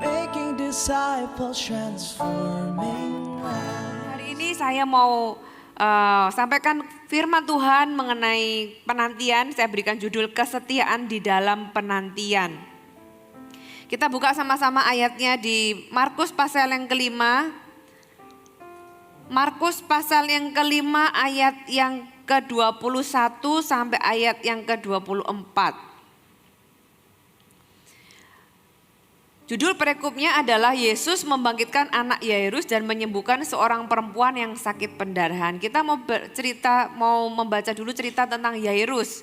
making disciples, transforming lives. Hari ini saya mau sampaikan firman Tuhan mengenai penantian. Saya berikan judul kesetiaan di dalam penantian. Kita buka sama-sama ayatnya di Markus pasal yang kelima. Markus pasal yang kelima ayat yang ke-21 sampai ayat yang ke-24. Judul perekupnya adalah Yesus membangkitkan anak Yairus dan menyembuhkan seorang perempuan yang sakit pendarahan. Kita mau membaca dulu cerita tentang Yairus.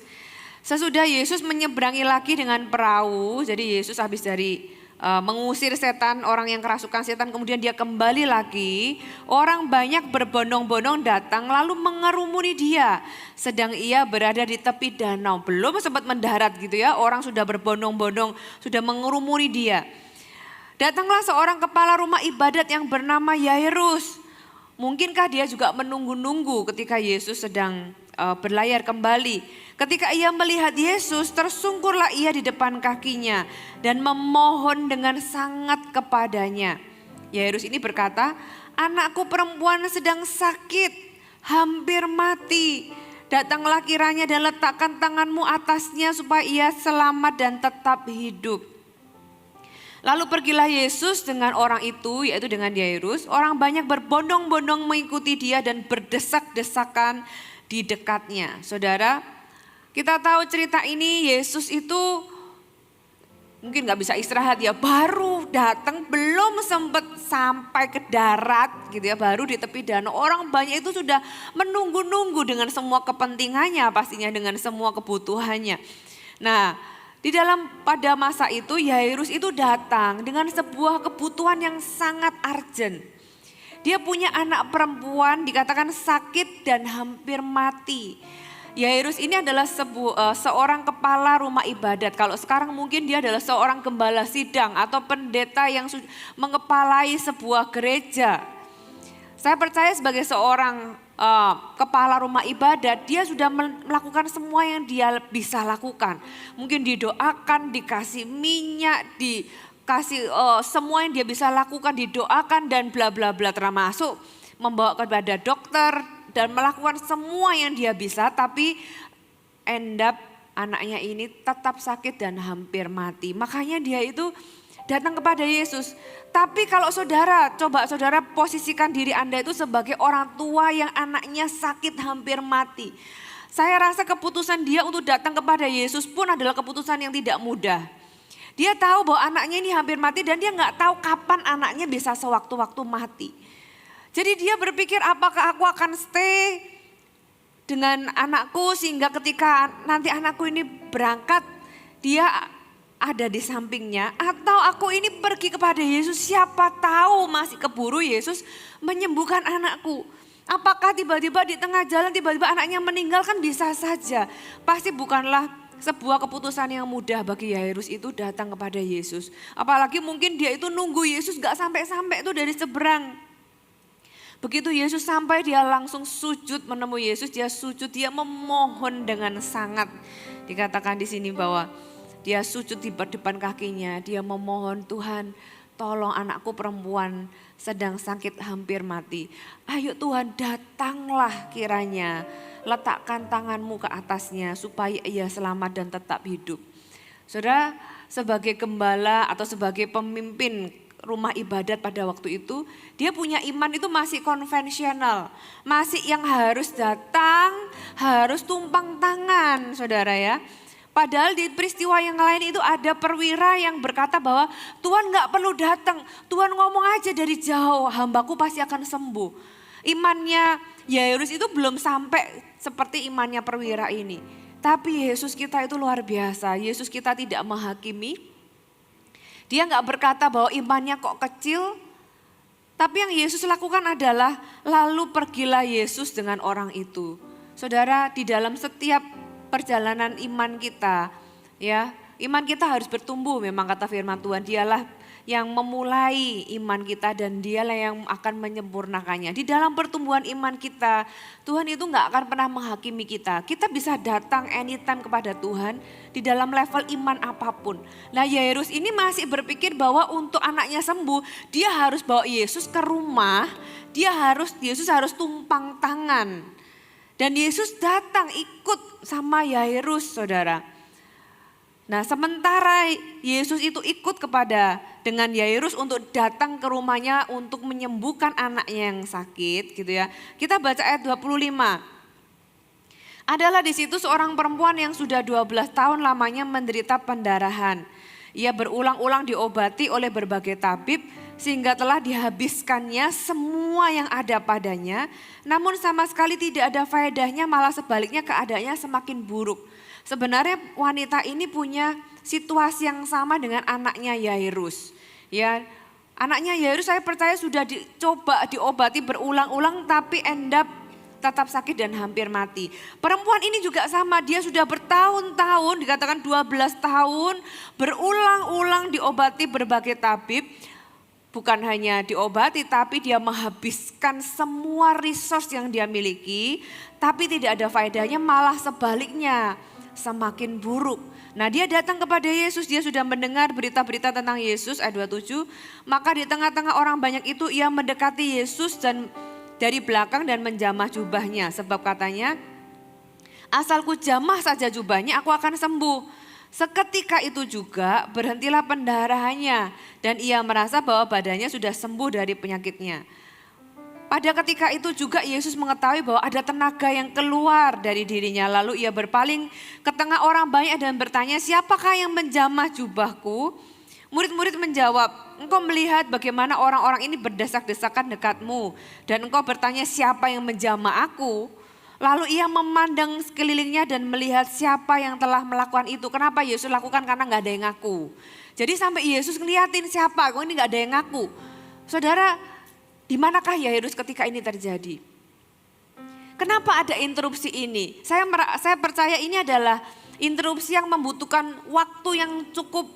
Sesudah Yesus menyeberangi lagi dengan perahu, jadi Yesus habis dari mengusir setan, orang yang kerasukan setan, kemudian dia kembali lagi. Orang banyak berbondong-bondong datang lalu mengerumuni dia. Sedang ia berada di tepi danau, belum sempat mendarat gitu ya, orang sudah berbondong-bondong, sudah mengerumuni dia. Datanglah seorang kepala rumah ibadat yang bernama Yairus. Mungkinkah dia juga menunggu-nunggu ketika Yesus sedang berlayar kembali. Ketika ia melihat Yesus, tersungkurlah ia di depan kakinya dan memohon dengan sangat kepadanya. Yairus ini berkata, anakku perempuan sedang sakit, hampir mati. Datanglah kiranya dan letakkan tanganmu atasnya supaya ia selamat dan tetap hidup. Lalu pergilah Yesus dengan orang itu, yaitu dengan Yairus. Orang banyak berbondong-bondong mengikuti dia dan berdesak-desakan di dekatnya. Saudara, kita tahu cerita ini, Yesus itu mungkin gak bisa istirahat ya. Baru datang, belum sempat sampai ke darat gitu ya. Baru di tepi danau, orang banyak itu sudah menunggu-nunggu dengan semua kepentingannya, pastinya dengan semua kebutuhannya. Nah, pada masa itu Yairus itu datang dengan sebuah kebutuhan yang sangat urgent. Dia punya anak perempuan dikatakan sakit dan hampir mati. Yairus ini adalah seorang kepala rumah ibadat. Kalau sekarang mungkin dia adalah seorang gembala sidang atau pendeta yang mengepalai sebuah gereja. Saya percaya sebagai seorang kepala rumah ibadat, dia sudah melakukan semua yang dia bisa lakukan. Mungkin didoakan, dikasih minyak, dikasih semua yang dia bisa lakukan, didoakan dan bla bla bla, termasuk membawa kepada dokter dan melakukan semua yang dia bisa, tapi end up anaknya ini tetap sakit dan hampir mati. Makanya dia itu datang kepada Yesus. Tapi kalau coba saudara posisikan diri Anda itu sebagai orang tua yang anaknya sakit hampir mati. Saya rasa keputusan dia untuk datang kepada Yesus pun adalah keputusan yang tidak mudah. Dia tahu bahwa anaknya ini hampir mati dan dia nggak tahu kapan anaknya bisa sewaktu-waktu mati. Jadi dia berpikir, apakah aku akan stay dengan anakku sehingga ketika nanti anakku ini berangkat dia ada di sampingnya, atau aku ini pergi kepada Yesus, siapa tahu masih keburu Yesus menyembuhkan anakku. Apakah tiba-tiba di tengah jalan tiba-tiba anaknya meninggal, kan bisa saja. Pasti bukanlah sebuah keputusan yang mudah bagi Yairus itu datang kepada Yesus. Apalagi mungkin dia itu nunggu Yesus gak sampai-sampai itu dari seberang. Begitu Yesus sampai, dia langsung sujud menemui Yesus, dia sujud, dia memohon dengan sangat. Dikatakan di sini bahwa dia sujud di depan kakinya, dia memohon, Tuhan tolong anakku perempuan sedang sakit hampir mati. Ayo Tuhan, datanglah kiranya, letakkan tanganmu ke atasnya supaya ia selamat dan tetap hidup. Saudara, sebagai gembala atau sebagai pemimpin rumah ibadat pada waktu itu, dia punya iman itu masih konvensional. Masih yang harus datang, harus tumpang tangan saudara ya. Padahal di peristiwa yang lain itu ada perwira yang berkata bahwa Tuhan gak perlu datang, Tuhan ngomong aja dari jauh, hambaku pasti akan sembuh. Imannya Yairus itu belum sampai seperti imannya perwira ini. Tapi Yesus kita itu luar biasa, Yesus kita tidak menghakimi. Dia gak berkata bahwa imannya kok kecil, tapi yang Yesus lakukan adalah lalu pergilah Yesus dengan orang itu. Saudara, di dalam setiap perjalanan iman kita, ya, Iman kita harus bertumbuh, memang kata firman Tuhan, dialah yang memulai iman kita dan dialah yang akan menyempurnakannya. Di dalam pertumbuhan iman kita, Tuhan itu gak akan pernah menghakimi kita. Kita bisa datang anytime kepada Tuhan di dalam level iman apapun. Nah Yairus ini masih berpikir bahwa untuk anaknya sembuh, dia harus bawa Yesus ke rumah, Yesus harus tumpang tangan. Dan Yesus datang ikut sama Yairus, saudara. Nah sementara Yesus itu ikut dengan Yairus untuk datang ke rumahnya untuk menyembuhkan anaknya yang sakit gitu ya. Kita baca ayat 25. Adalah di situ seorang perempuan yang sudah 12 tahun lamanya menderita pendarahan. Ia berulang-ulang diobati oleh berbagai tabib sehingga telah dihabiskannya semua yang ada padanya. Namun sama sekali tidak ada faedahnya, malah sebaliknya keadaannya semakin buruk. Sebenarnya wanita ini punya situasi yang sama dengan anaknya Yairus. Ya, anaknya Yairus saya percaya sudah dicoba diobati berulang-ulang tapi end up tetap sakit dan hampir mati. Perempuan ini juga sama, dia sudah bertahun-tahun, dikatakan 12 tahun, berulang-ulang diobati berbagai tabib. Bukan hanya diobati tapi dia menghabiskan semua resource yang dia miliki, tapi tidak ada faedahnya, malah sebaliknya semakin buruk. Nah dia datang kepada Yesus, dia sudah mendengar berita-berita tentang Yesus, ayat 27. Maka di tengah-tengah orang banyak itu ia mendekati Yesus dan dari belakang dan menjamah jubahnya. Sebab katanya, asalku jamah saja jubahnya aku akan sembuh. Seketika itu juga berhentilah pendarahannya dan ia merasa bahwa badannya sudah sembuh dari penyakitnya. Pada ketika itu juga Yesus mengetahui bahwa ada tenaga yang keluar dari dirinya. Lalu ia berpaling ke tengah orang banyak dan bertanya, siapakah yang menjamah jubahku? Murid-murid menjawab, engkau melihat bagaimana orang-orang ini berdesak-desakan dekatmu. Dan engkau bertanya siapa yang menjamah aku? Lalu ia memandang sekelilingnya dan melihat siapa yang telah melakukan itu. Kenapa Yesus lakukan? Karena gak ada yang ngaku. Jadi sampai Yesus ngeliatin siapa, kok ini gak ada yang ngaku. Saudara, di manakah Yairus ketika ini terjadi? Kenapa ada interupsi ini? Saya percaya ini adalah interupsi yang membutuhkan waktu yang cukup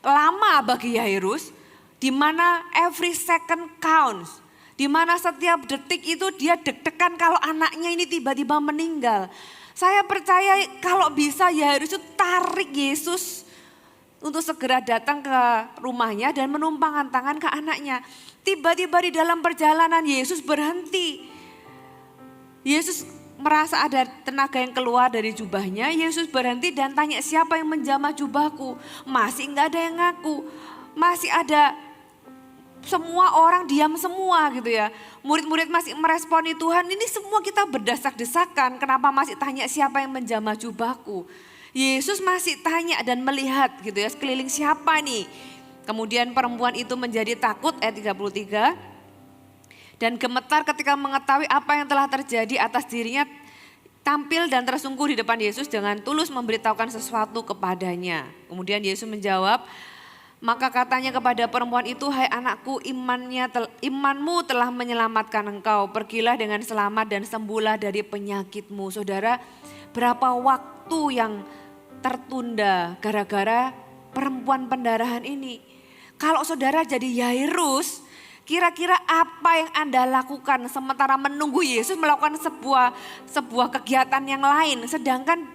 lama bagi Yairus, di mana every second counts, di mana setiap detik itu dia deg-degan kalau anaknya ini tiba-tiba meninggal. Saya percaya kalau bisa Yairus itu tarik Yesus untuk segera datang ke rumahnya dan menumpangkan tangan ke anaknya. Tiba-tiba di dalam perjalanan Yesus berhenti. Yesus merasa ada tenaga yang keluar dari jubahnya. Yesus berhenti dan tanya siapa yang menjamah jubahku. Masih enggak ada yang ngaku. Masih ada, semua orang diam semua gitu ya. Murid-murid masih meresponi Tuhan, ini semua kita berdesak-desakan. Kenapa masih tanya siapa yang menjamah jubahku. Yesus masih tanya dan melihat gitu ya sekeliling siapa nih. Kemudian perempuan itu menjadi takut, ayat 33. Dan gemetar ketika mengetahui apa yang telah terjadi atas dirinya, tampil dan tersungkur di depan Yesus dengan tulus memberitahukan sesuatu kepadanya. Kemudian Yesus menjawab, maka katanya kepada perempuan itu, hai anakku, imanmu telah menyelamatkan engkau. Pergilah dengan selamat dan sembuhlah dari penyakitmu. Saudara, berapa waktu yang tertunda gara-gara perempuan pendarahan ini? Kalau saudara jadi Yairus, kira-kira apa yang Anda lakukan sementara menunggu Yesus melakukan sebuah kegiatan yang lain? Sedangkan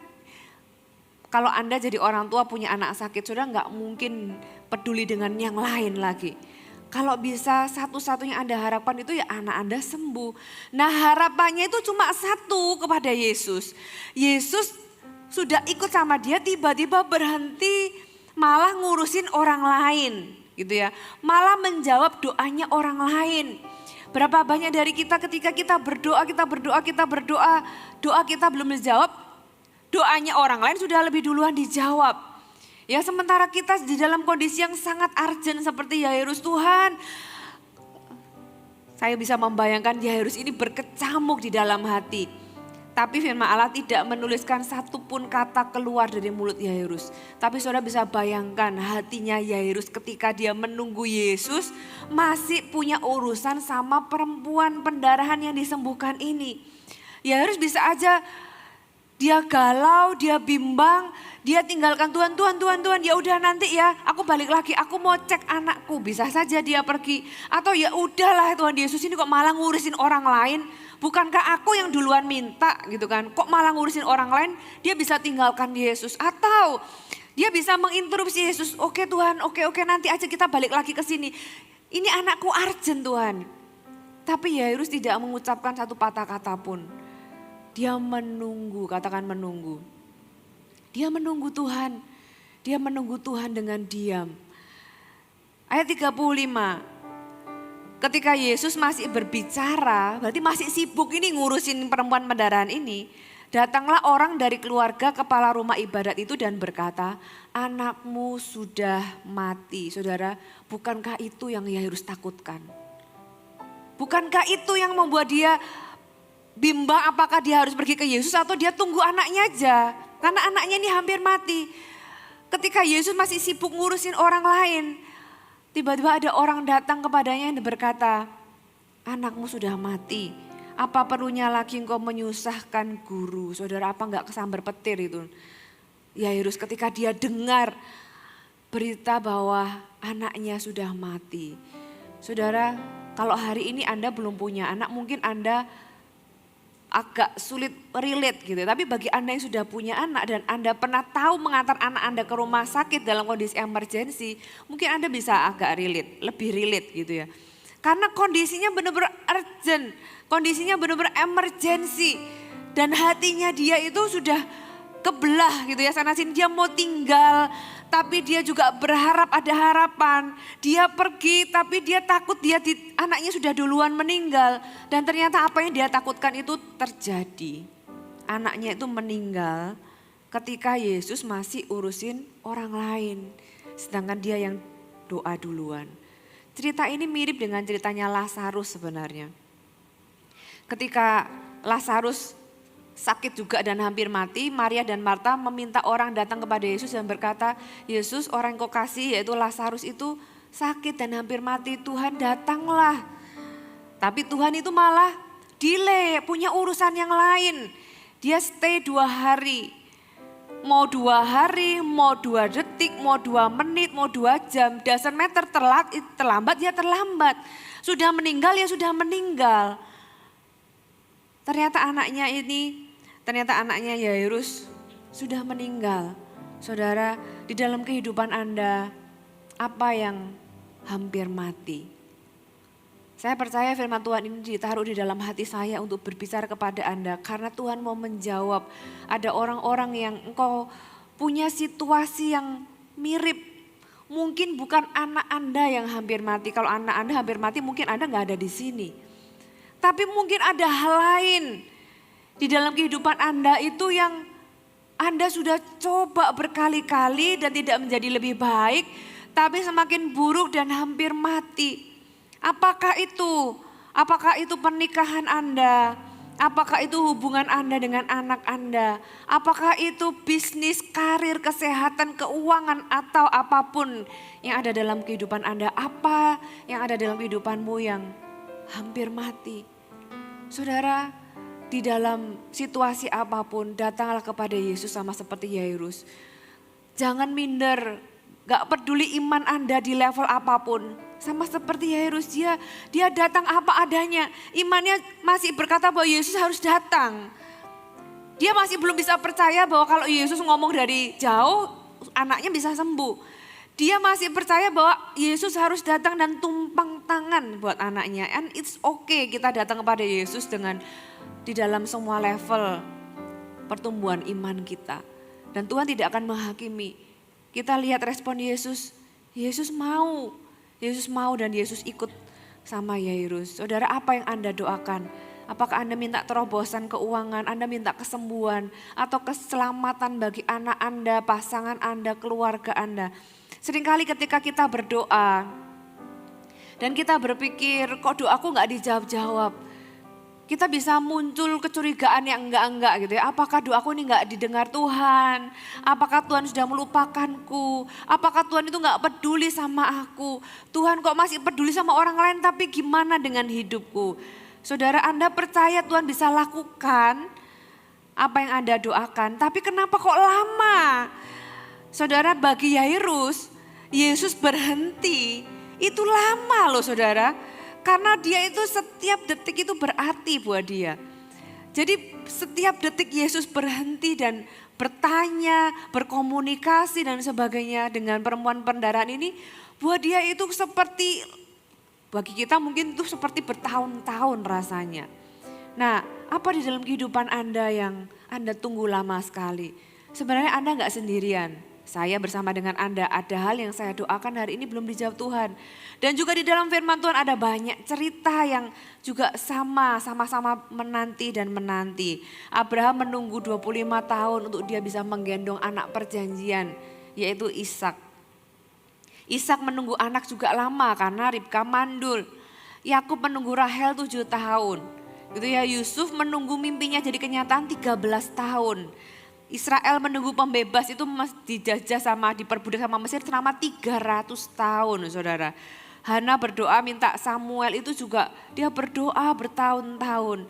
kalau Anda jadi orang tua punya anak sakit, saudara nggak mungkin peduli dengan yang lain lagi. Kalau bisa satu-satunya Anda harapkan itu ya anak Anda sembuh. Nah harapannya itu cuma satu kepada Yesus. Yesus sudah ikut sama dia, tiba-tiba berhenti malah ngurusin orang lain. Gitu ya, malah menjawab doanya orang lain. Berapa banyak dari kita ketika kita berdoa, doa kita belum dijawab, doanya orang lain sudah lebih duluan dijawab. Ya sementara kita di dalam kondisi yang sangat urgent seperti Yairus, Tuhan, saya bisa membayangkan Yairus ini berkecamuk di dalam hati. Tapi firman Allah tidak menuliskan satu pun kata keluar dari mulut Yairus. Tapi saudara bisa bayangkan hatinya Yairus ketika dia menunggu Yesus masih punya urusan sama perempuan pendarahan yang disembuhkan ini. Yairus bisa aja dia galau, dia bimbang, dia tinggalkan Tuhan, ya udah nanti ya aku balik lagi, aku mau cek anakku. Bisa saja dia pergi. Atau ya udahlah Tuhan Yesus ini kok malah ngurusin orang lain. Bukankah aku yang duluan minta gitu kan. Kok malah ngurusin orang lain, dia bisa tinggalkan Yesus. Atau dia bisa menginterupsi Yesus. Oke Tuhan, oke nanti aja kita balik lagi ke sini. Ini anakku urgent Tuhan. Tapi Yairus tidak mengucapkan satu patah kata pun. Dia menunggu, katakan menunggu. Dia menunggu Tuhan. Dia menunggu Tuhan dengan diam. Ayat 35. Ketika Yesus masih berbicara, berarti masih sibuk ini ngurusin perempuan pendarahan ini. Datanglah orang dari keluarga kepala rumah ibadat itu dan berkata, anakmu sudah mati. Saudara, bukankah itu yang Yairus takutkan? Bukankah itu yang membuat dia bimbang apakah dia harus pergi ke Yesus atau dia tunggu anaknya aja. Karena anaknya ini hampir mati. Ketika Yesus masih sibuk ngurusin orang lain. Tiba-tiba ada orang datang kepadanya dan berkata, anakmu sudah mati. Apa perlunya lagi engkau menyusahkan guru? Saudara, apa enggak kesambar petir itu? Yairus ketika dia dengar berita bahwa anaknya sudah mati. Saudara, kalau hari ini Anda belum punya anak, mungkin Anda agak sulit relate gitu. Tapi bagi Anda yang sudah punya anak dan Anda pernah tahu mengantar anak Anda ke rumah sakit dalam kondisi emergensi, mungkin Anda bisa agak relate, lebih relate gitu ya. Karena kondisinya benar-benar urgent, kondisinya benar-benar emergensi. Dan hatinya dia itu sudah kebelah gitu ya, sana sini dia mau tinggal. Tapi dia juga berharap ada harapan. Dia pergi tapi dia takut anaknya sudah duluan meninggal. Dan ternyata apa yang dia takutkan itu terjadi. Anaknya itu meninggal ketika Yesus masih urusin orang lain. Sedangkan dia yang doa duluan. Cerita ini mirip dengan ceritanya Lazarus sebenarnya. Ketika Lazarus sakit juga dan hampir mati, Maria dan Marta meminta orang datang kepada Yesus dan berkata, Yesus orang yang kau kasih yaitu Lazarus itu sakit dan hampir mati, Tuhan datanglah. Tapi Tuhan itu malah delay, punya urusan yang lain. Dia stay 2 hari, mau 2 hari, mau 2 detik, mau 2 menit, mau 2 jam, doesn't matter, terlambat ya terlambat. Sudah meninggal ya sudah meninggal. Ternyata anaknya Yairus sudah meninggal. Saudara, di dalam kehidupan Anda, apa yang hampir mati? Saya percaya firman Tuhan ini ditaruh di dalam hati saya untuk berbicara kepada Anda. Karena Tuhan mau menjawab, ada orang-orang yang engkau punya situasi yang mirip. Mungkin bukan anak Anda yang hampir mati. Kalau anak Anda hampir mati mungkin Anda gak ada di sini. Tapi mungkin ada hal lain di dalam kehidupan Anda itu yang Anda sudah coba berkali-kali dan tidak menjadi lebih baik, tapi semakin buruk dan hampir mati. Apakah itu? Apakah itu pernikahan Anda? Apakah itu hubungan Anda dengan anak Anda? Apakah itu bisnis, karir, kesehatan, keuangan atau apapun yang ada dalam kehidupan Anda? Apa yang ada dalam kehidupanmu yang hampir mati? Saudara, di dalam situasi apapun datanglah kepada Yesus sama seperti Yairus. Jangan minder, gak peduli iman Anda di level apapun. Sama seperti Yairus, dia datang apa adanya. Imannya masih berkata bahwa Yesus harus datang. Dia masih belum bisa percaya bahwa kalau Yesus ngomong dari jauh, anaknya bisa sembuh. Dia masih percaya bahwa Yesus harus datang dan tumpang tangan buat anaknya. And it's okay kita datang kepada Yesus dengan di dalam semua level pertumbuhan iman kita. Dan Tuhan tidak akan menghakimi. Kita lihat respon Yesus. Yesus mau dan Yesus ikut sama Yairus. Saudara, apa yang Anda doakan? Apakah Anda minta terobosan keuangan, Anda minta kesembuhan atau keselamatan bagi anak Anda, pasangan Anda, keluarga Anda? Seringkali ketika kita berdoa dan kita berpikir kok doaku gak dijawab-jawab. Kita bisa muncul kecurigaan yang enggak gitu ya. Apakah doaku ini gak didengar Tuhan? Apakah Tuhan sudah melupakanku? Apakah Tuhan itu gak peduli sama aku? Tuhan kok masih peduli sama orang lain tapi gimana dengan hidupku? Saudara, Anda percaya Tuhan bisa lakukan apa yang Anda doakan. Tapi kenapa kok lama? Saudara, bagi Yairus, Yesus berhenti. Itu lama loh saudara. Karena dia itu setiap detik itu berarti buat dia. Jadi setiap detik Yesus berhenti dan bertanya, berkomunikasi dan sebagainya dengan perempuan pendaraan ini. Buat dia itu seperti, bagi kita mungkin itu seperti bertahun-tahun rasanya. Nah, apa di dalam kehidupan Anda yang Anda tunggu lama sekali? Sebenarnya Anda nggak sendirian. Saya bersama dengan Anda, ada hal yang saya doakan hari ini belum dijawab Tuhan. Dan juga di dalam firman Tuhan ada banyak cerita yang juga sama-sama menanti dan menanti. Abraham menunggu 25 tahun untuk dia bisa menggendong anak perjanjian, yaitu Ishak. Ishak menunggu anak juga lama karena Ribka mandul. Yakub menunggu Rahel 7 tahun. Gitu ya, Yusuf menunggu mimpinya jadi kenyataan 13 tahun. Israel menunggu pembebas itu dijajah diperbudak sama Mesir selama 300 tahun saudara. Hana berdoa minta Samuel itu juga dia berdoa bertahun-tahun.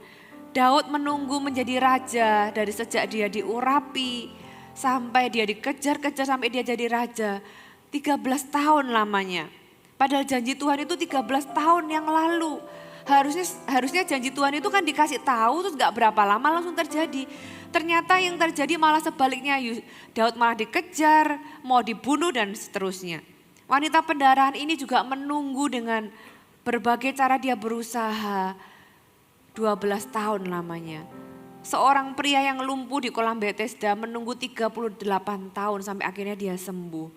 Daud menunggu menjadi raja dari sejak dia diurapi sampai dia dikejar-kejar sampai dia jadi raja. 13 tahun lamanya. Padahal janji Tuhan itu 13 tahun yang lalu. Harusnya janji Tuhan itu kan dikasih tahu terus gak berapa lama langsung terjadi. Ternyata yang terjadi malah sebaliknya, Daud malah dikejar, mau dibunuh dan seterusnya. Wanita pendarahan ini juga menunggu dengan berbagai cara dia berusaha 12 tahun lamanya. Seorang pria yang lumpuh di kolam Bethesda menunggu 38 tahun sampai akhirnya dia sembuh.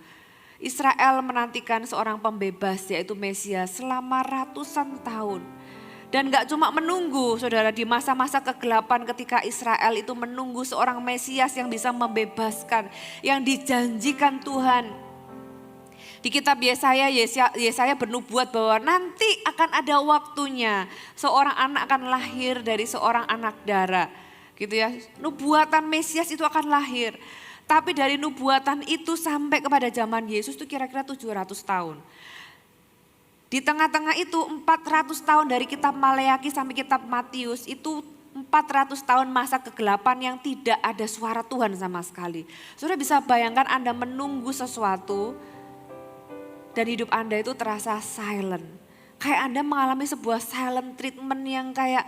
Israel menantikan seorang pembebas yaitu Mesias selama ratusan tahun. Dan gak cuma menunggu saudara, di masa-masa kegelapan ketika Israel itu menunggu seorang Mesias yang bisa membebaskan, yang dijanjikan Tuhan. Di kitab Yesaya bernubuat bahwa nanti akan ada waktunya seorang anak akan lahir dari seorang anak darah. Gitu ya, nubuatan Mesias itu akan lahir. Tapi dari nubuatan itu sampai kepada zaman Yesus itu kira-kira 700 tahun. Di tengah-tengah itu 400 tahun dari kitab Maleakhi sampai kitab Matius itu 400 tahun masa kegelapan yang tidak ada suara Tuhan sama sekali. Saudara bisa bayangkan Anda menunggu sesuatu dan hidup Anda itu terasa silent. Kayak Anda mengalami sebuah silent treatment yang kayak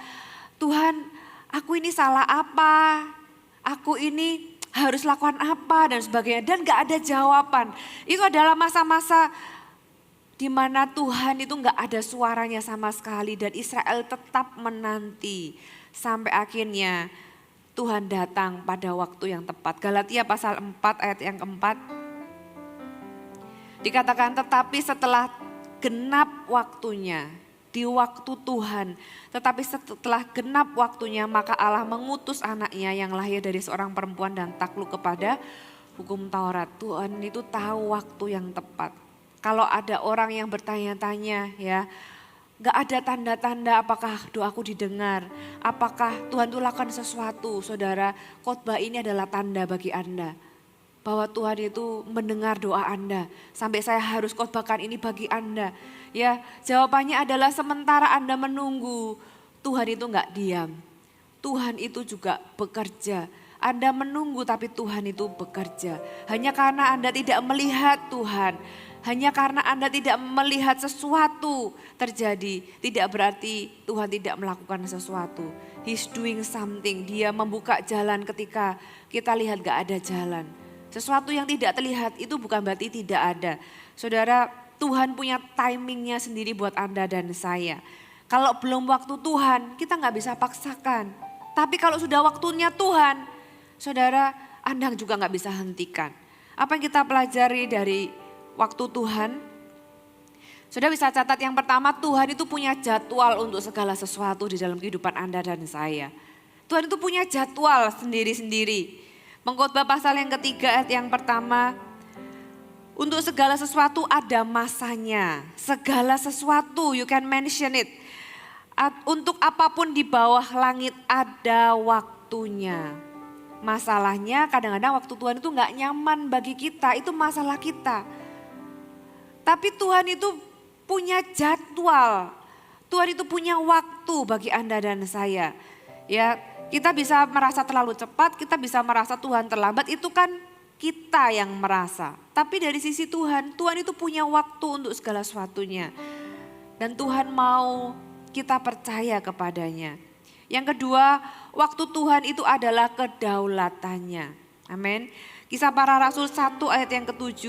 Tuhan aku ini salah apa, aku ini harus lakukan apa dan sebagainya. Dan gak ada jawaban. Itu adalah masa-masa di mana Tuhan itu gak ada suaranya sama sekali dan Israel tetap menanti sampai akhirnya Tuhan datang pada waktu yang tepat. Galatia pasal 4 ayat yang keempat dikatakan tetapi setelah genap waktunya, di waktu Tuhan, tetapi setelah genap waktunya maka Allah mengutus anaknya yang lahir dari seorang perempuan dan takluk kepada hukum Taurat. Tuhan itu tahu waktu yang tepat. Kalau ada orang yang bertanya-tanya ya, gak ada tanda-tanda apakah doaku didengar, apakah Tuhan itu lakukan sesuatu. Saudara, khotbah ini adalah tanda bagi Anda bahwa Tuhan itu mendengar doa Anda. Sampai saya harus khotbahkan ini bagi Anda. Ya, jawabannya adalah sementara Anda menunggu, Tuhan itu gak diam. Tuhan itu juga bekerja. Anda menunggu tapi Tuhan itu bekerja. Hanya karena Anda tidak melihat Tuhan, hanya karena Anda tidak melihat sesuatu terjadi, tidak berarti Tuhan tidak melakukan sesuatu. He's doing something, dia membuka jalan ketika kita lihat gak ada jalan. Sesuatu yang tidak terlihat itu bukan berarti tidak ada. Saudara, Tuhan punya timingnya sendiri buat Anda dan saya. Kalau belum waktu Tuhan, kita gak bisa paksakan. Tapi kalau sudah waktunya Tuhan, saudara, Anda juga gak bisa hentikan. Apa yang kita pelajari dari waktu Tuhan? Sudah bisa catat yang pertama, Tuhan itu punya jadwal untuk segala sesuatu di dalam kehidupan Anda dan saya. Tuhan itu punya jadwal sendiri-sendiri. Pengkhotbah pasal yang ketiga ayat yang pertama, untuk segala sesuatu ada masanya. Segala sesuatu, you can mention it. Untuk apapun di bawah langit ada waktunya. Masalahnya kadang-kadang waktu Tuhan itu gak nyaman bagi kita, itu masalah kita. Tapi Tuhan itu punya jadwal. Tuhan itu punya waktu bagi Anda dan saya. Ya, Kita bisa merasa terlalu cepat, kita bisa merasa Tuhan terlambat, itu kan kita yang merasa. Tapi dari sisi Tuhan, Tuhan itu punya waktu untuk segala sesuatunya. Dan Tuhan mau kita percaya kepadanya. Yang kedua, waktu Tuhan itu adalah kedaulatannya. Amin. Kisah Para Rasul 1 ayat yang ke-7.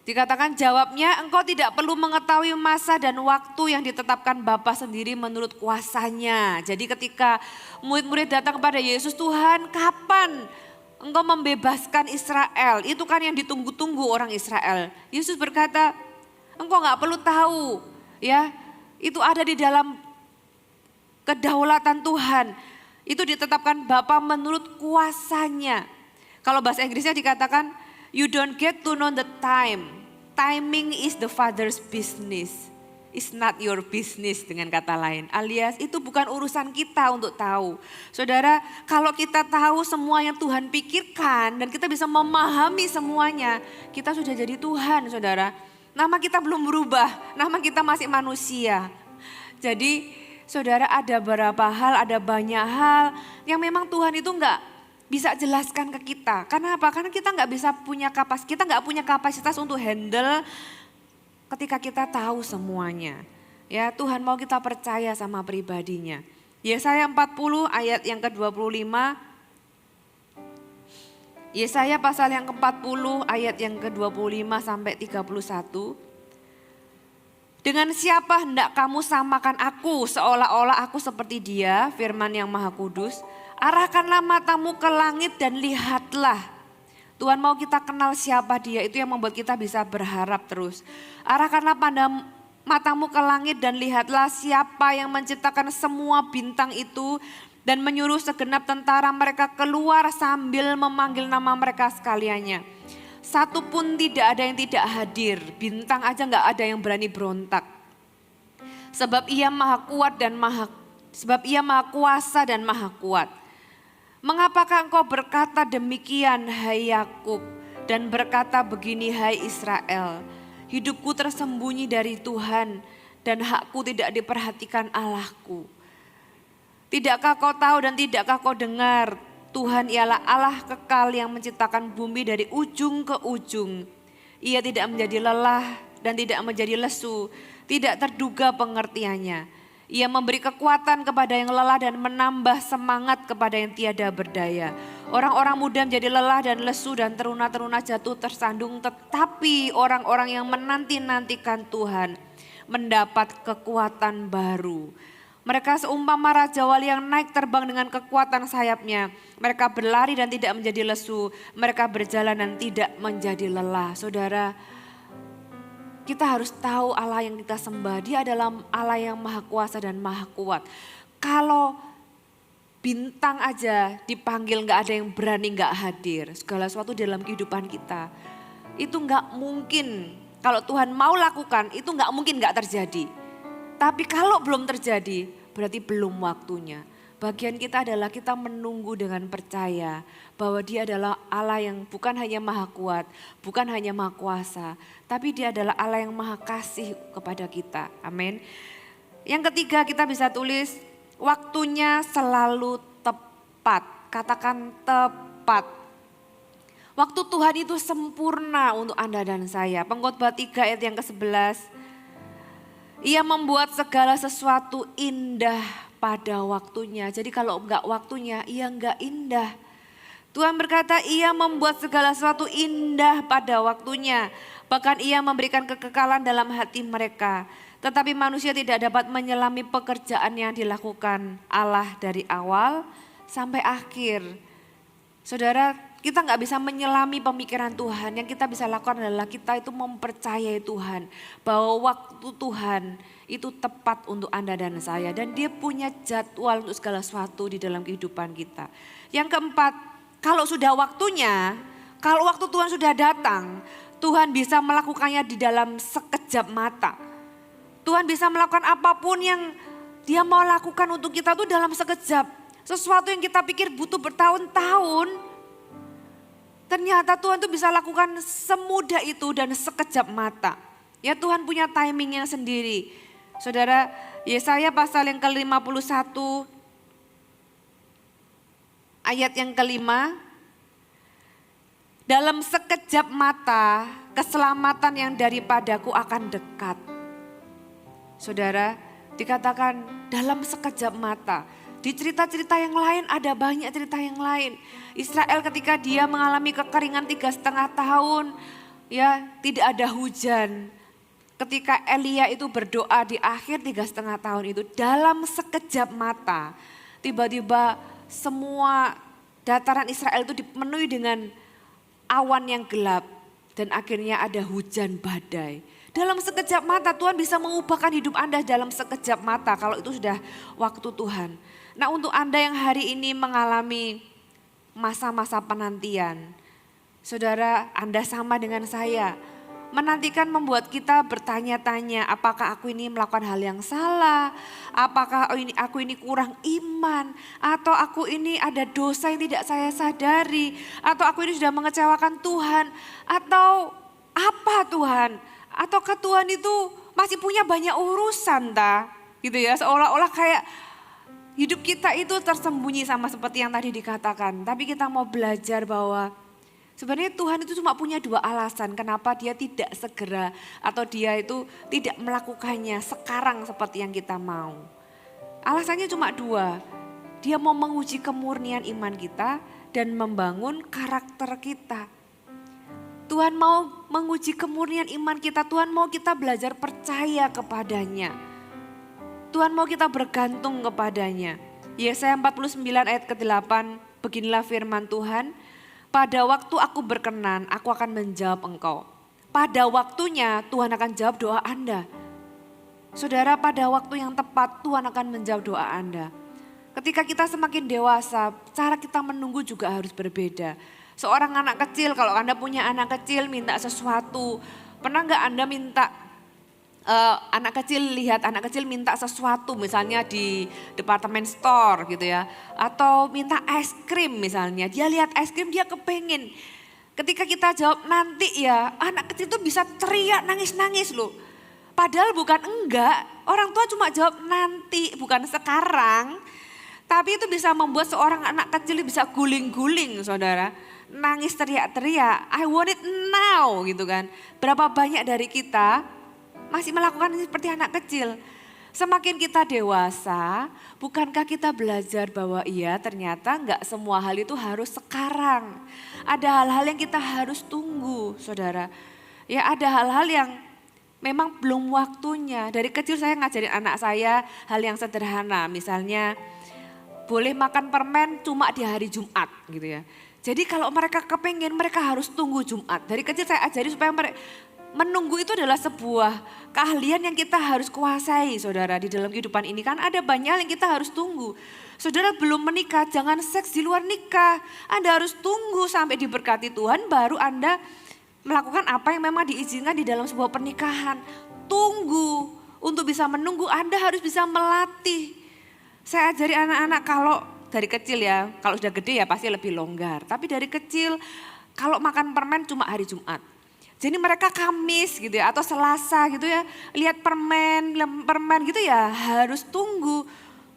Dikatakan jawabnya, engkau tidak perlu mengetahui masa dan waktu yang ditetapkan Bapa sendiri menurut kuasanya. Jadi ketika murid-murid datang kepada Yesus, Tuhan kapan engkau membebaskan Israel? Itu kan yang ditunggu-tunggu orang Israel. Yesus berkata, engkau gak perlu tahu, ya, itu ada di dalam kedaulatan Tuhan. Itu ditetapkan Bapa menurut kuasanya. Kalau bahasa Inggrisnya dikatakan, you don't get to know the time. Timing is the Father's business. It's not your business dengan kata lain. Alias itu bukan urusan kita untuk tahu. Saudara, kalau kita tahu semua yang Tuhan pikirkan dan kita bisa memahami semuanya, kita sudah jadi Tuhan, saudara. Nama kita belum berubah, nama kita masih manusia. Jadi saudara, ada beberapa hal, ada banyak hal yang memang Tuhan itu enggak bisa jelaskan ke kita. Karena apa? Karena kita nggak punya kapasitas untuk handle ketika kita tahu semuanya. Ya, Tuhan mau kita percaya sama pribadinya. Yesaya 40 ayat yang ke-25. Yesaya pasal yang ke-40 ayat yang ke-25 sampai 31. Dengan siapa hendak kamu samakan aku seolah-olah aku seperti dia, firman yang Maha Kudus. Arahkanlah matamu ke langit dan lihatlah. Tuhan mau kita kenal siapa dia, itu yang membuat kita bisa berharap terus. Arahkanlah matamu ke langit dan lihatlah siapa yang menciptakan semua bintang itu dan menyuruh segenap tentara mereka keluar sambil memanggil nama mereka sekaliannya. Satu pun tidak ada yang tidak hadir, bintang aja gak ada yang berani berontak. Sebab ia maha kuasa dan maha kuat. Mengapakah engkau berkata demikian hai Yakub dan berkata begini hai Israel. Hidupku tersembunyi dari Tuhan dan hakku tidak diperhatikan Allahku. Tidakkah kau tahu dan tidakkah kau dengar? Tuhan ialah Allah kekal yang menciptakan bumi dari ujung ke ujung. Ia tidak menjadi lelah dan tidak menjadi lesu, tidak terduga pengertiannya. Ia memberi kekuatan kepada yang lelah dan menambah semangat kepada yang tiada berdaya. Orang-orang muda menjadi lelah dan lesu dan teruna-teruna jatuh tersandung. Tetapi orang-orang yang menanti-nantikan Tuhan mendapat kekuatan baru. Mereka seumpama Raja Wali yang naik terbang dengan kekuatan sayapnya. Mereka berlari dan tidak menjadi lesu. Mereka berjalan dan tidak menjadi lelah. Saudara, kita harus tahu Allah yang kita sembah, dia adalah Allah yang maha kuasa dan maha kuat. Kalau bintang aja dipanggil gak ada yang berani gak hadir. Segala sesuatu dalam kehidupan kita, itu gak mungkin. Kalau Tuhan mau lakukan, itu gak mungkin gak terjadi. Tapi kalau belum terjadi, berarti belum waktunya. Bagian kita adalah kita menunggu dengan percaya bahwa dia adalah Allah yang bukan hanya maha kuat, bukan hanya maha kuasa, tapi dia adalah Allah yang maha kasih kepada kita. Amin. Yang ketiga kita bisa tulis waktunya selalu tepat. Katakan tepat. Waktu Tuhan itu sempurna untuk Anda dan saya. Pengkhotbah 3 ayat yang ke-11. Ia membuat segala sesuatu indah pada waktunya. Jadi kalau enggak waktunya, ia enggak indah. Tuhan berkata ia membuat segala sesuatu indah pada waktunya. Bahkan ia memberikan kekekalan dalam hati mereka. Tetapi manusia tidak dapat menyelami pekerjaan yang dilakukan Allah dari awal sampai akhir. Saudara, kita nggak bisa menyelami pemikiran Tuhan. Yang kita bisa lakukan adalah kita itu mempercayai Tuhan. Bahwa waktu Tuhan itu tepat untuk Anda dan saya. Dan dia punya jadwal untuk segala sesuatu di dalam kehidupan kita. Yang keempat, kalau sudah waktunya, kalau waktu Tuhan sudah datang, Tuhan bisa melakukannya di dalam sekejap mata. Tuhan bisa melakukan apapun yang dia mau lakukan untuk kita itu dalam sekejap. Sesuatu yang kita pikir butuh bertahun-tahun, ternyata Tuhan tuh bisa lakukan semudah itu dan sekejap mata. Ya Tuhan punya timingnya sendiri. Saudara, Yesaya pasal yang ke-51 ayat yang kelima, dalam sekejap mata keselamatan yang daripadaku akan dekat. Saudara, dikatakan dalam sekejap mata. Di cerita-cerita yang lain ada banyak cerita yang lain. Israel ketika dia mengalami kekeringan 3,5 tahun, ya tidak ada hujan. Ketika Elia itu berdoa di akhir 3,5 tahun itu, dalam sekejap mata, tiba-tiba semua dataran Israel itu dipenuhi dengan awan yang gelap dan akhirnya ada hujan badai. Dalam sekejap mata Tuhan bisa mengubahkan hidup Anda dalam sekejap mata kalau itu sudah waktu Tuhan. Nah, untuk Anda yang hari ini mengalami masa-masa penantian, saudara, Anda sama dengan saya. Menantikan membuat kita bertanya-tanya, apakah aku ini melakukan hal yang salah? Apakah aku ini kurang iman? Atau aku ini ada dosa yang tidak saya sadari? Atau aku ini sudah mengecewakan Tuhan? Atau apa Tuhan? Ataukah Tuhan itu masih punya banyak urusan gitu ya, seolah-olah kayak hidup kita itu tersembunyi sama seperti yang tadi dikatakan. Tapi kita mau belajar bahwa sebenarnya Tuhan itu cuma punya 2 alasan kenapa dia tidak segera atau dia itu tidak melakukannya sekarang seperti yang kita mau. Alasannya cuma 2, dia mau menguji kemurnian iman kita dan membangun karakter kita. Tuhan mau menguji kemurnian iman kita, Tuhan mau kita belajar percaya kepadanya. Tuhan mau kita bergantung kepadanya. Yesaya 49 ayat ke-8, beginilah firman Tuhan. Pada waktu aku berkenan, aku akan menjawab engkau. Pada waktunya Tuhan akan jawab doa Anda. Saudara, pada waktu yang tepat Tuhan akan menjawab doa Anda. Ketika kita semakin dewasa, cara kita menunggu juga harus berbeda. Seorang anak kecil, kalau Anda punya anak kecil minta sesuatu, pernah nggak Anda minta anak kecil minta sesuatu misalnya di department store gitu ya. Atau minta es krim misalnya, dia lihat es krim dia kepengen. Ketika kita jawab nanti ya, anak kecil itu bisa teriak nangis-nangis loh. Padahal bukan enggak, orang tua cuma jawab nanti bukan sekarang. Tapi itu bisa membuat seorang anak kecil bisa guling-guling saudara. Nangis teriak-teriak, I want it now gitu kan. Berapa banyak dari kita masih melakukan ini seperti anak kecil. Semakin kita dewasa, bukankah kita belajar bahwa iya ternyata enggak semua hal itu harus sekarang. Ada hal-hal yang kita harus tunggu saudara. Ya ada hal-hal yang memang belum waktunya. Dari kecil saya ngajarin anak saya hal yang sederhana. Misalnya boleh makan permen cuma di hari Jumat gitu ya. Jadi kalau mereka kepengen mereka harus tunggu Jumat. Dari kecil saya ajari supaya mereka menunggu itu adalah sebuah keahlian yang kita harus kuasai saudara. Di dalam kehidupan ini kan ada banyak hal yang kita harus tunggu. Saudara belum menikah jangan seks di luar nikah. Anda harus tunggu sampai diberkati Tuhan baru Anda melakukan apa yang memang diizinkan di dalam sebuah pernikahan. Tunggu, untuk bisa menunggu Anda harus bisa melatih. Saya ajari anak-anak kalau dari kecil ya, kalau sudah gede ya pasti lebih longgar. Tapi dari kecil kalau makan permen cuma hari Jumat. Jadi mereka Kamis gitu ya atau Selasa gitu ya, lihat permen gitu ya harus tunggu.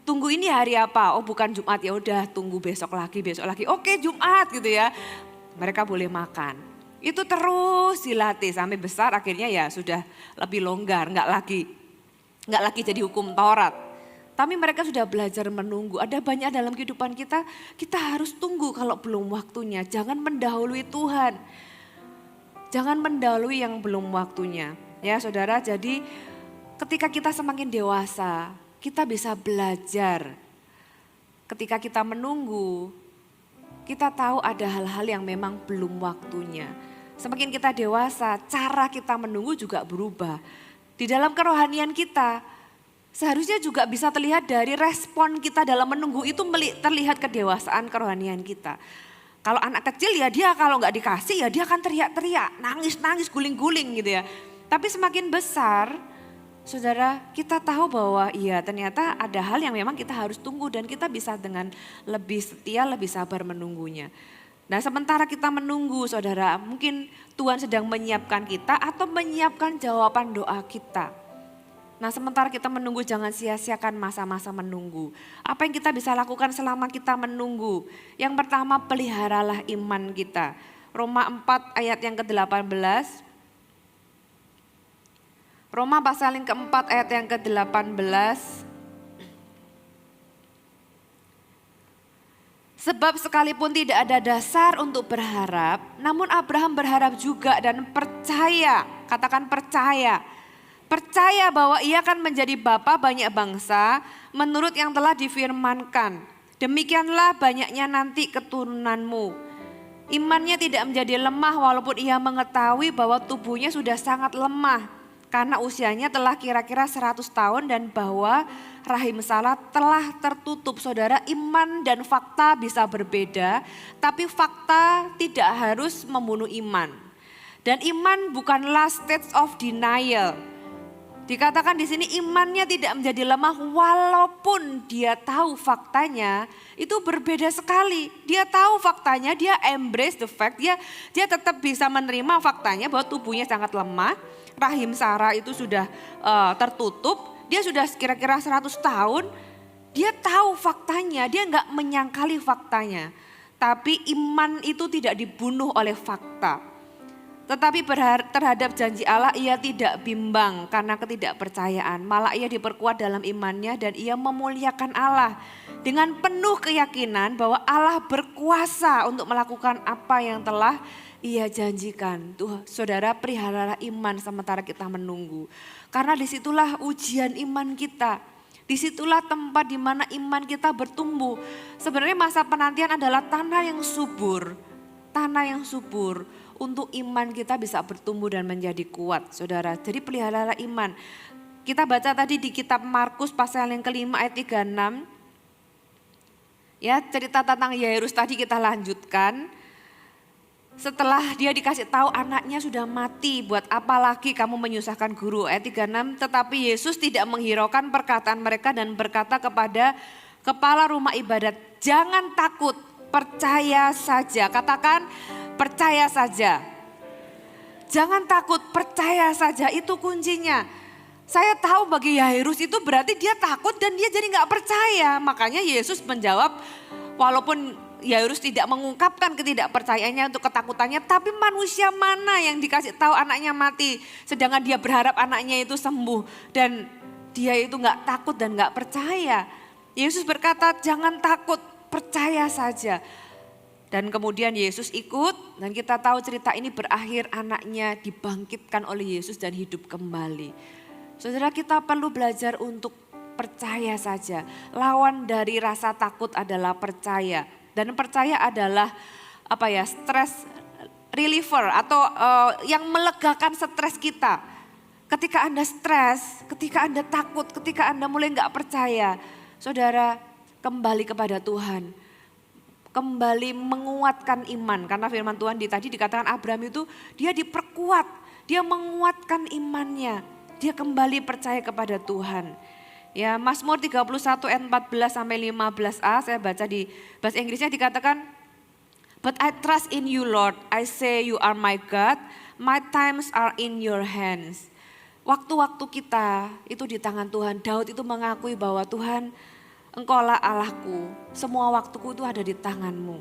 Tunggu ini hari apa? Oh bukan Jumat ya udah tunggu besok lagi. Oke Jumat gitu ya. Mereka boleh makan. Itu terus dilatih sampai besar akhirnya ya sudah lebih longgar, enggak lagi jadi hukum Taurat. Tapi mereka sudah belajar menunggu. Ada banyak dalam kehidupan kita, kita harus tunggu kalau belum waktunya. Jangan mendahului Tuhan. Jangan mendahului yang belum waktunya. Ya saudara, jadi ketika kita semakin dewasa, kita bisa belajar. Ketika kita menunggu, kita tahu ada hal-hal yang memang belum waktunya. Semakin kita dewasa, cara kita menunggu juga berubah. Di dalam kerohanian kita, seharusnya juga bisa terlihat dari respon kita dalam menunggu itu terlihat kedewasaan kerohanian kita. Kalau anak kecil ya dia kalau nggak dikasih ya dia akan teriak-teriak, nangis-nangis, guling-guling gitu ya. Tapi semakin besar, saudara kita tahu bahwa iya ternyata ada hal yang memang kita harus tunggu dan kita bisa dengan lebih setia, lebih sabar menunggunya. Nah sementara kita menunggu saudara mungkin Tuhan sedang menyiapkan kita atau menyiapkan jawaban doa kita. Nah sementara kita menunggu jangan sia-siakan masa-masa menunggu. Apa yang kita bisa lakukan selama kita menunggu? Yang pertama peliharalah iman kita. Roma 4 ayat yang ke-18. Roma pasal yang keempat ayat yang ke-18. Sebab sekalipun tidak ada dasar untuk berharap, namun Abraham berharap juga dan percaya, katakan percaya. Percaya bahwa ia akan menjadi bapa banyak bangsa menurut yang telah difirmankan. Demikianlah banyaknya nanti keturunanmu. Imannya tidak menjadi lemah walaupun ia mengetahui bahwa tubuhnya sudah sangat lemah. Karena usianya telah kira-kira 100 tahun dan bahwa rahim Sarah telah tertutup. Saudara, iman dan fakta bisa berbeda, tapi fakta tidak harus membunuh iman. Dan iman bukanlah state of denial. Dikatakan di sini imannya tidak menjadi lemah walaupun dia tahu faktanya itu berbeda sekali. Dia tahu faktanya, dia embrace the fact, dia tetap bisa menerima faktanya bahwa tubuhnya sangat lemah. Rahim Sarah itu sudah tertutup, dia sudah kira-kira 100 tahun, dia tahu faktanya, dia enggak menyangkali faktanya. Tapi iman itu tidak dibunuh oleh fakta. Tetapi terhadap janji Allah ia tidak bimbang karena ketidakpercayaan. Malah ia diperkuat dalam imannya dan ia memuliakan Allah. Dengan penuh keyakinan bahwa Allah berkuasa untuk melakukan apa yang telah ia janjikan. Tuh saudara, peliharalah iman sementara kita menunggu. Karena disitulah ujian iman kita. Disitulah tempat di mana iman kita bertumbuh. Sebenarnya masa penantian adalah tanah yang subur. Tanah yang subur untuk iman kita bisa bertumbuh dan menjadi kuat, saudara. Jadi peliharalah iman. Kita baca tadi di kitab Markus pasal yang kelima ayat 36. Ya, cerita tentang Yairus tadi kita lanjutkan. Setelah dia dikasih tahu anaknya sudah mati, buat apa lagi kamu menyusahkan guru? Ayat 36, tetapi Yesus tidak menghiraukan perkataan mereka dan berkata kepada kepala rumah ibadat, jangan takut, percaya saja. Katakan percaya saja. Jangan takut, percaya saja, itu kuncinya. Saya tahu bagi Yairus itu berarti dia takut dan dia jadi gak percaya. Makanya Yesus menjawab, walaupun Yairus tidak mengungkapkan ketidakpercayaannya untuk ketakutannya, tapi manusia mana yang dikasih tahu anaknya mati, sedangkan dia berharap anaknya itu sembuh dan dia itu nggak takut dan nggak percaya. Yesus berkata jangan takut, percaya saja. Dan kemudian Yesus ikut dan kita tahu cerita ini berakhir anaknya dibangkitkan oleh Yesus dan hidup kembali. Saudara, kita perlu belajar untuk percaya saja. Lawan dari rasa takut adalah percaya. Dan percaya adalah stress reliever atau yang melegakan stres kita. Ketika Anda stres, ketika Anda takut, ketika Anda mulai nggak percaya, saudara kembali kepada Tuhan. Kembali menguatkan iman. Karena firman Tuhan tadi dikatakan Abraham itu dia diperkuat, dia menguatkan imannya. Dia kembali percaya kepada Tuhan. Ya, Mazmur 31 ayat 14 sampai 15a, saya baca di bahasa Inggrisnya dikatakan, but I trust in you Lord, I say you are my God, my times are in your hands. Waktu-waktu kita itu di tangan Tuhan. Daud itu mengakui bahwa Tuhan, Engkaulah Allahku, semua waktuku itu ada di tanganmu.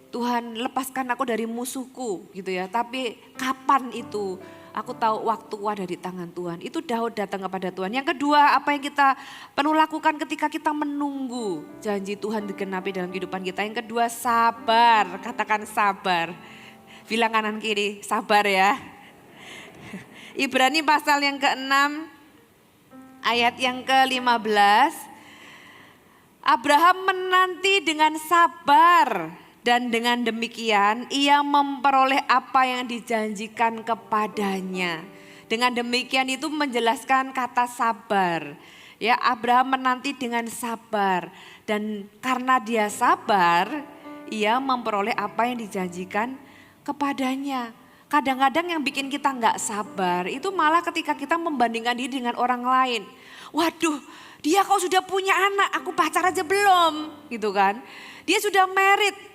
Tuhan, lepaskan aku dari musuhku gitu ya, tapi kapan itu? Aku tahu waktuku ada di tangan Tuhan. Itu Daud datang kepada Tuhan. Yang kedua, apa yang kita perlu lakukan ketika kita menunggu janji Tuhan digenapi dalam kehidupan kita. Yang kedua, sabar. Katakan sabar. Bilang kanan kiri, sabar ya. Ibrani pasal yang ke-6, ayat yang ke-15. Abraham menanti dengan sabar. Dan dengan demikian ia memperoleh apa yang dijanjikan kepadanya. Dengan demikian itu menjelaskan kata sabar. Ya, Abraham menanti dengan sabar. Dan karena dia sabar, ia memperoleh apa yang dijanjikan kepadanya. Kadang-kadang yang bikin kita nggak sabar itu malah ketika kita membandingkan diri dengan orang lain. Waduh, dia kok sudah punya anak, aku pacar aja belum, gitu kan. Dia sudah married.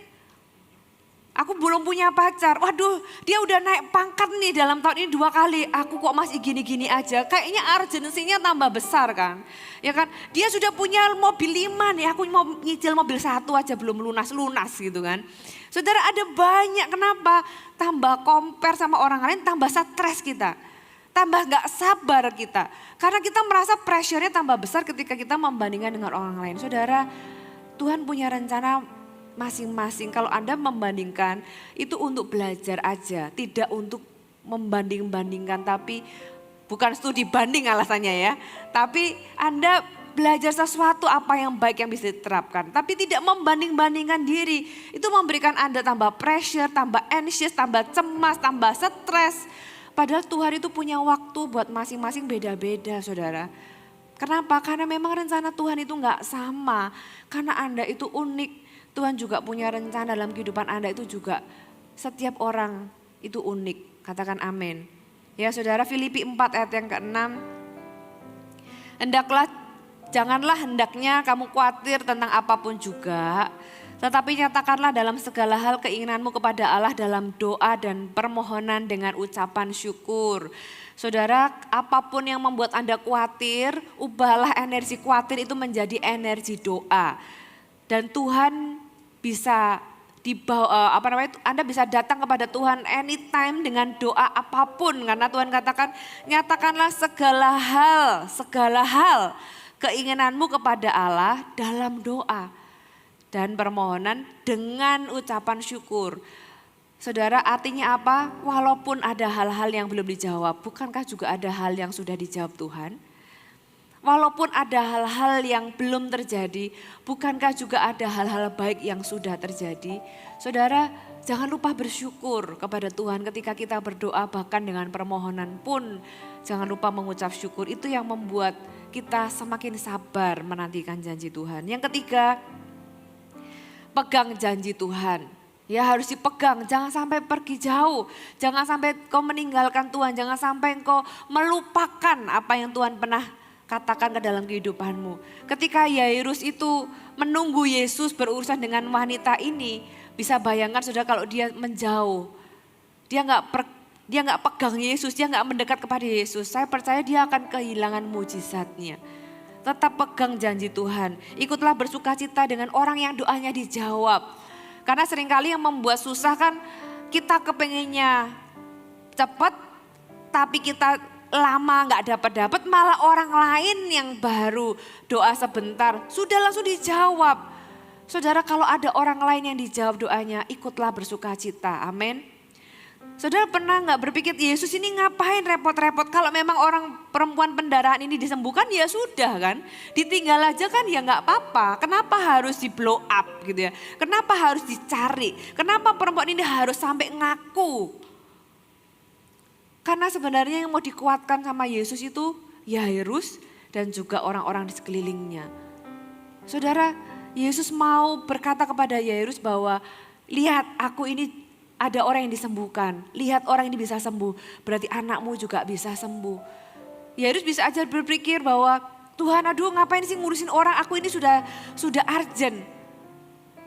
Aku belum punya pacar. Waduh, dia udah naik pangkat nih dalam tahun ini 2 kali. Aku kok masih gini-gini aja. Kayaknya urgensinya tambah besar kan. Ya kan? Dia sudah punya mobil 5 nih. Aku mau nyicil mobil 1 aja belum lunas-lunas gitu kan. Saudara, ada banyak kenapa tambah compare sama orang lain, tambah stres kita. Tambah gak sabar kita. Karena kita merasa pressure-nya tambah besar ketika kita membandingkan dengan orang lain. Saudara, Tuhan punya rencana masing-masing. Kalau Anda membandingkan itu untuk belajar aja, tidak untuk membanding-bandingkan, tapi bukan studi banding alasannya ya. Tapi Anda belajar sesuatu apa yang baik yang bisa diterapkan, tapi tidak membanding-bandingkan diri. Itu memberikan Anda tambah pressure, tambah anxious, tambah cemas, tambah stres. Padahal Tuhan itu punya waktu buat masing-masing beda-beda, saudara. Kenapa? Karena memang rencana Tuhan itu nggak sama. Karena Anda itu unik. Tuhan juga punya rencana dalam kehidupan Anda itu juga. Setiap orang itu unik. Katakan amin. Ya saudara, Filipi 4 ayat yang ke-6. Janganlah hendaknya kamu khawatir tentang apapun juga. Tetapi nyatakanlah dalam segala hal keinginanmu kepada Allah dalam doa dan permohonan dengan ucapan syukur. Saudara, apapun yang membuat Anda khawatir, ubahlah energi khawatir itu menjadi energi doa. Dan Tuhan bisa Anda bisa datang kepada Tuhan anytime dengan doa apapun. Karena Tuhan katakan, nyatakanlah segala hal keinginanmu kepada Allah dalam doa dan permohonan dengan ucapan syukur. Saudara, artinya apa? Walaupun ada hal-hal yang belum dijawab, bukankah juga ada hal yang sudah dijawab Tuhan? Walaupun ada hal-hal yang belum terjadi, bukankah juga ada hal-hal baik yang sudah terjadi? Saudara, jangan lupa bersyukur kepada Tuhan ketika kita berdoa, bahkan dengan permohonan pun jangan lupa mengucap syukur. Itu yang membuat kita semakin sabar menantikan janji Tuhan. Yang ketiga, pegang janji Tuhan. Ya harus dipegang, jangan sampai pergi jauh. Jangan sampai kau meninggalkan Tuhan, jangan sampai kau melupakan apa yang Tuhan pernah katakan ke dalam kehidupanmu. Ketika Yairus itu menunggu Yesus berurusan dengan wanita ini, bisa bayangkan saudara kalau dia menjauh. Dia nggak pegang Yesus, dia nggak mendekat kepada Yesus. Saya percaya dia akan kehilangan mujizatnya. Tetap pegang janji Tuhan. Ikutlah bersukacita dengan orang yang doanya dijawab. Karena seringkali yang membuat susah kan kita kepengennya cepat, tapi kita lama nggak dapat, malah orang lain yang baru doa sebentar sudah langsung dijawab. Saudara, kalau ada orang lain yang dijawab doanya, ikutlah bersukacita. Amin. Saudara, pernah nggak berpikir Yesus ini ngapain repot-repot? Kalau memang orang perempuan pendarahan ini disembuhkan ya sudah kan, ditinggal aja kan ya nggak apa-apa. Kenapa harus di blow up gitu ya? Kenapa harus dicari? Kenapa perempuan ini harus sampai ngaku? Karena sebenarnya yang mau dikuatkan sama Yesus itu Yairus dan juga orang-orang di sekelilingnya. Saudara, Yesus mau berkata kepada Yairus bahwa lihat aku ini ada orang yang disembuhkan. Lihat orang ini bisa sembuh, berarti anakmu juga bisa sembuh. Yairus bisa aja berpikir bahwa Tuhan aduh ngapain sih ngurusin orang, aku ini sudah urgent.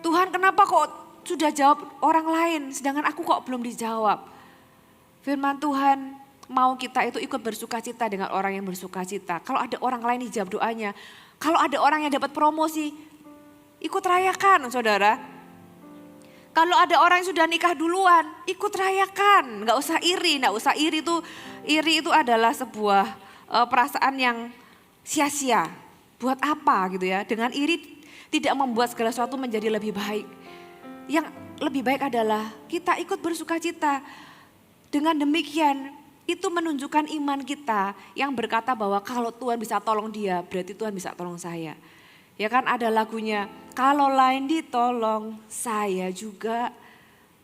Tuhan kenapa kok sudah jawab orang lain sedangkan aku kok belum dijawab. Firman Tuhan mau kita itu ikut bersukacita dengan orang yang bersukacita. Kalau ada orang lain dijawab doanya, kalau ada orang yang dapat promosi, ikut rayakan saudara. Kalau ada orang yang sudah nikah duluan, ikut rayakan. Gak usah iri, iri itu adalah sebuah perasaan yang sia-sia. Buat apa gitu ya, dengan iri tidak membuat segala sesuatu menjadi lebih baik. Yang lebih baik adalah kita ikut bersukacita. Dengan demikian itu menunjukkan iman kita yang berkata bahwa kalau Tuhan bisa tolong dia berarti Tuhan bisa tolong saya. Ya kan ada lagunya, kalau lain ditolong saya juga.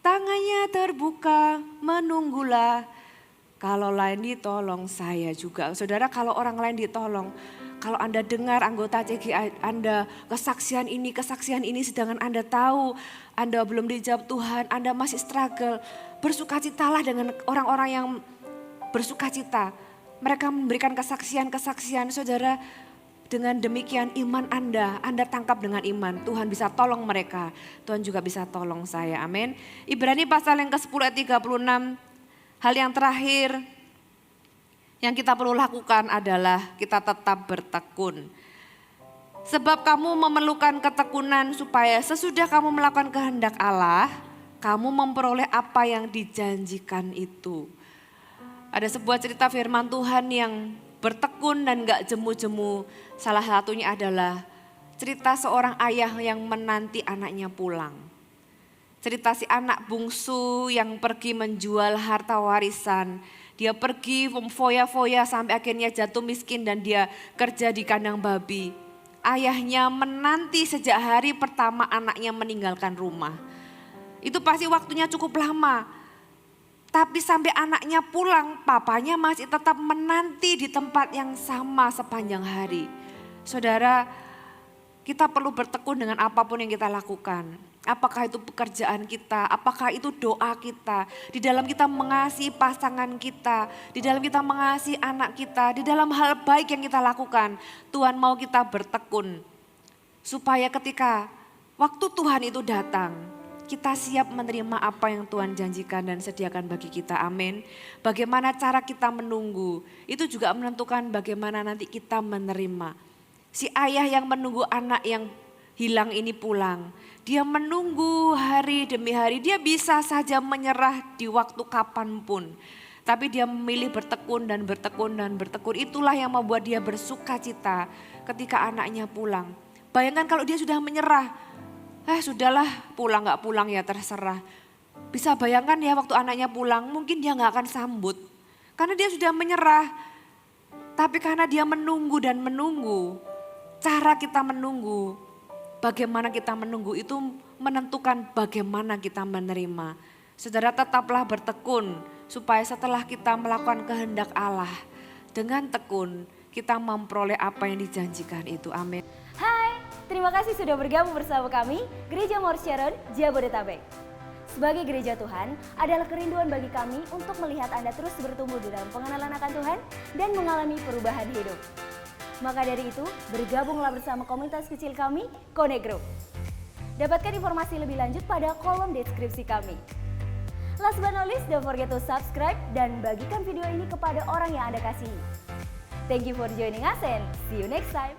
Tangannya terbuka menunggulah, kalau lain ditolong saya juga. Saudara kalau orang lain ditolong, kalau Anda dengar anggota CG Anda kesaksian ini sedangkan Anda tahu Anda belum dijawab Tuhan, Anda masih struggle. Bersukacitalah dengan orang-orang yang bersukacita. Mereka memberikan kesaksian, saudara. Dengan demikian iman Anda tangkap dengan iman. Tuhan bisa tolong mereka, Tuhan juga bisa tolong saya, amin. Ibrani pasal yang ke-10 ayat 36, hal yang terakhir yang kita perlu lakukan adalah kita tetap bertekun. Sebab kamu memerlukan ketekunan supaya sesudah kamu melakukan kehendak Allah, kamu memperoleh apa yang dijanjikan itu. Ada sebuah cerita firman Tuhan yang bertekun dan gak jemu-jemu. Salah satunya adalah cerita seorang ayah yang menanti anaknya pulang. Cerita si anak bungsu yang pergi menjual harta warisan. Dia pergi foya-foya sampai akhirnya jatuh miskin dan dia kerja di kandang babi. Ayahnya menanti sejak hari pertama anaknya meninggalkan rumah. Itu pasti waktunya cukup lama. Tapi sampai anaknya pulang, papanya masih tetap menanti di tempat yang sama sepanjang hari. Saudara, kita perlu bertekun dengan apapun yang kita lakukan. Apakah itu pekerjaan kita, apakah itu doa kita, di dalam kita mengasihi pasangan kita, di dalam kita mengasihi anak kita, di dalam hal baik yang kita lakukan. Tuhan mau kita bertekun, supaya ketika waktu Tuhan itu datang, kita siap menerima apa yang Tuhan janjikan dan sediakan bagi kita, amin. Bagaimana cara kita menunggu, itu juga menentukan bagaimana nanti kita menerima. Si ayah yang menunggu anak yang hilang ini pulang, dia menunggu hari demi hari, dia bisa saja menyerah di waktu kapanpun. Tapi dia memilih bertekun dan bertekun dan bertekun, itulah yang membuat dia bersuka cita ketika anaknya pulang. Bayangkan kalau dia sudah menyerah, sudahlah pulang gak pulang ya terserah. Bisa bayangkan ya waktu anaknya pulang mungkin dia gak akan sambut. Karena dia sudah menyerah. Tapi karena dia menunggu dan menunggu. Cara kita menunggu, bagaimana kita menunggu itu menentukan bagaimana kita menerima. Saudara tetaplah bertekun supaya setelah kita melakukan kehendak Allah. Dengan tekun kita memperoleh apa yang dijanjikan itu, amin. Hai, terima kasih sudah bergabung bersama kami, Gereja Mount Sharon, Jabodetabek. Sebagai gereja Tuhan, adalah kerinduan bagi kami untuk melihat Anda terus bertumbuh di dalam pengenalan akan Tuhan dan mengalami perubahan hidup. Maka dari itu, bergabunglah bersama komunitas kecil kami, Connect Group. Dapatkan informasi lebih lanjut pada kolom deskripsi kami. Last but not least, don't forget to subscribe dan bagikan video ini kepada orang yang Anda kasihi. Thank you for joining us and see you next time.